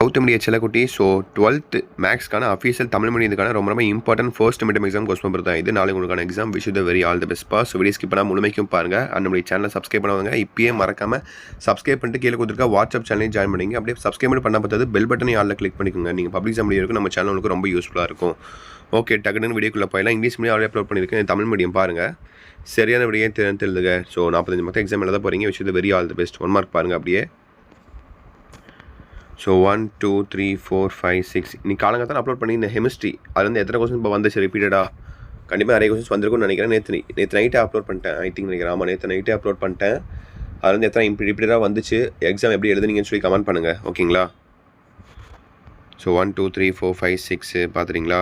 Gautham media செல்லக்குட்டி. So 12th மேக்ஸ்க்கான official Tamil மீடியத்துக்கான ரொம்ப important first mid exam question paper தான் இது. நாளைக்கு உங்களுக்கான exam. Wish the very all the best பா. ஸோ வீடியோ ஸ்கிப் பண்ணால் முழுமைக்கும் பாருங்கள். அண்ட் நம்மளுடைய சேனலை சப்ஸ்கிரைப் பண்ணுவாங்க. இப்பயே மறக்காமல் சப்ஸ்கிரைப் பண்ணிட்டு கீழே கொடுத்துருக்க வாட்ஸ்அப் சேனலையும் ஜாயின் பண்ணிங்க. அப்படியே சப்ஸ்கிரைப் பண்ண பார்த்தது பெல் பட்டனை ஆளில் கிளிக் பண்ணிக்கோங்க. நீங்கள் பப்ளிக் எக்ஸாம் முடியும் நம்ம சேனல் உங்களுக்கு ரொம்ப யூஸ்ஃபுல்லாக இருக்கும். ஓகே, டக்குன்னு வீடியோக்குள்ளே போயிடலாம். இங்கிலீஷ் மீடியம் ஆல்ரெடி அப்லோட் பண்ணியிருக்கேன். தமிழ் மீடியம் பாருங்கள். சரியான விடையே தெரிஞ்சுங்க. ஸோ 45 மொத்தம் எக்ஸாம் எழுத போகிறீங்க. Wish the very all the best. 1 mark பாருங்கள் அப்படியே. ஸோ 1 2 3 4 5 6 இன்னைக்கு காலங்காலத்தில் அப்லோட் பண்ணி இந்த ஹெமிஸ்ட்ரி அது வந்து எத்தனை கொஸ்டின் இப்போ வந்துச்சு ரிப்பீட்டடாக கண்டிப்பாக நிறைய கொஸ்டின்ஸ் வந்திருக்கும்னு நினைக்கிறேன். நேற்று நைட்டே அப்லோட் பண்ணிட்டேன். ஐ திங்க் நினைக்கிறேன். ஆமாம், நேற்று நைட்டே அப்லோட் பண்ணிட்டேன். அது வந்து எத்தனை ரிப்பீட்டடாக வந்துச்சு, எக்ஸாம் எப்படி எழுதுனீங்கன்னு சொல்லி கமெண்ட் பண்ணுங்கள். ஓகேங்களா? ஸோ 1 2 3 4 5 6 பார்த்துறீங்களா?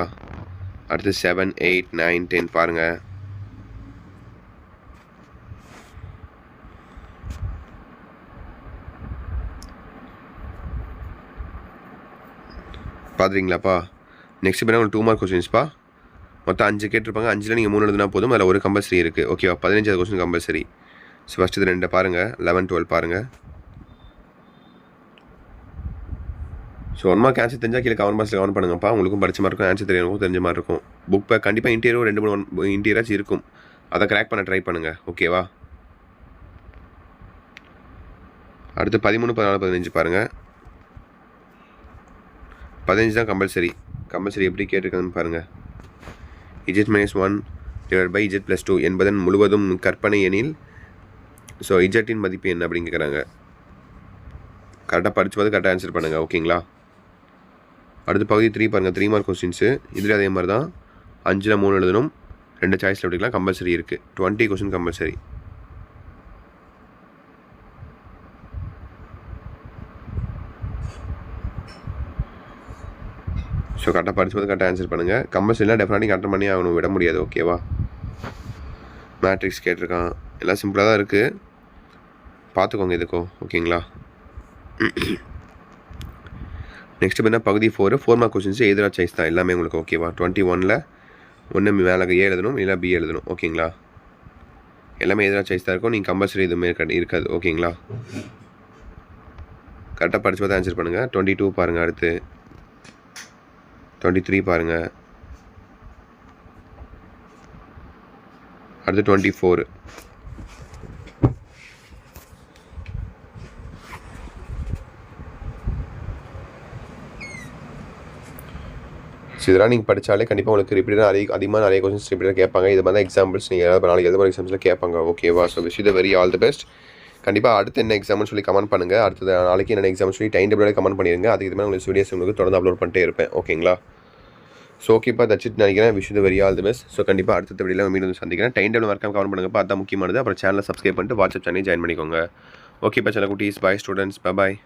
அடுத்து 7 8 9 10 பாருங்கள். பார்த்துறீங்களாப்பா? நெக்ஸ்ட் பண்ணால் உங்களுக்கு 2 மார்க் கொஸ்டின்ஸ்ப்பா. மொத்தம் 5 கேட்டிருப்பாங்க. 5ல் நீங்கள் 3 எழுதுனா போதும். அதில் ஒரு கம்பல்சரி இருக்குது. ஓகேவா? 15 கொஸ்டின் கம்பல்சரி. ஸோ ஃபஸ்ட்டு இது 2 பாருங்கள். 11 12 பாருங்கள். ஸோ 1 மார்க் ஆன்சர் தெரிஞ்சால் கீழே கமெண்ட் பாக்ஸில் கமெண்ட் பண்ணுங்கப்பா. உங்களுக்கும் படித்த மாதிரி இருக்கும், ஆன்சர் தெரியணும், தெரிஞ்ச மாதிரி இருக்கும். புக் பேக் கண்டிப்பாக இன்டீரியர் 2-3 இன்டீரியராச்சும் இருக்கும். அதை கிராக் பண்ண ட்ரை பண்ணுங்கள். ஓகேவா? அடுத்து 13 14 15 பாருங்கள். 15 தான் கம்பல்சரி. எப்படி கேட்டிருக்காங்கன்னு பாருங்கள். z-1 z+2 என்பதன் முழுவதும் கற்பனை எனில் ஸோ இஜட்டின் மதிப்பு என்ன அப்படின்னு கேட்குறாங்க. கரெக்டாக படித்து பார்த்து கரெக்டாக ஆன்சர் பண்ணுங்கள். ஓகேங்களா? அடுத்து பகுதி 3 பாருங்கள். 3 மார்க் கொஸ்டின்ஸு. இதில் அதே மாதிரி தான் 5ல் 3 எழுதணும். 2 சாய்ஸில் எடுக்கலாம். கம்பல்சரி இருக்குது. 20 கொஸ்டின் கம்பல்சரி. ஸோ கரெக்டாக படிச்சு பார்த்து கரெக்டாக ஆன்சர் பண்ணுங்கள். கம்பல்சரிலாம் டெஃபினட்டாக அட்டன் பண்ணி ஆகணும், விட முடியாது. ஓகேவா? மேட்ரிக்ஸ் கேட்டிருக்கான். எல்லாம் சிம்பிளாக தான் இருக்குது, பார்த்துக்கோங்க இதுக்கோ. ஓகேங்களா? நெக்ஸ்ட் பார்த்தீங்கன்னா பகுதி 4 மார்க் கொஸ்டின்ஸ் எதிராக சாய்ஸ் தான் எல்லாமே உங்களுக்கு. ஓகேவா? 21ல் ஒன்று மேலே ஏ எழுதணும், இல்லை பி எழுதணும். ஓகேங்களா? எல்லாமே எதிராக சாய்ஸ் தான் இருக்கும். நீங்கள் கம்பல்சரி எதுவுமே இருக்காது. ஓகேங்களா? கரெக்டாக படிச்சு பார்த்து ஆன்சர் பண்ணுங்கள். 22 பாருங்கள். அடுத்து 23 பாருங்கள். அடுத்து 24. இதெல்லாம் நீங்கள் படித்தாலே கண்டிப்பாக உங்களுக்கு ரிப்பீட்டாக அதிகமாக நிறைய கொஸ்டின்ஸ் ரிப்பீட்டாக கேட்பாங்க. இது மாதிரி தான் எக்ஸாம்பிள்ஸ் நீங்கள் நாளைக்கு எது எக்ஸாம்ஸில் கேட்பாங்க. ஓகேவா? So wish the very all the best. கண்டிப்பாக அடுத்து என்ன எக்ஸாம்னு சொல்லி கமெண்ட் பண்ணுங்கள். அடுத்தது நாளைக்கு என்ன எக்ஸாம்னு சொல்லி டைம் டேபிளோட கமெண்ட் பண்ணிடுங்க. அதுக்கு இது மாதிரி உங்களுக்கு வீடியோஸ் உங்களுக்கு தொடர்ந்து அப்லோட் பண்ணிட்டே இருப்பேன். ஓகேங்களா? ஸோ ஓகேப்பா, தச்சிட்டு நினைக்கிறேன். Wish the very all the best. So கண்டிப்பாக அடுத்த வீடியோவில் மீண்டும் சந்திக்கிறேன். டைம் டேபிள் மறக்காம கமெண்ட் பண்ணுங்கப்பா. அதுதான் முக்கியமானது. அப்புறம் சேனலை சப்ஸ்கிரைப் பண்ணிட்டு வாட்ஸ்அப் சேனலையும் ஜாயின் பண்ணிக்கோங்க. ஓகேப்பா செல்லக்குட்டீஸ். பாய் ஸ்டூடெண்ட்ஸ். பாய்.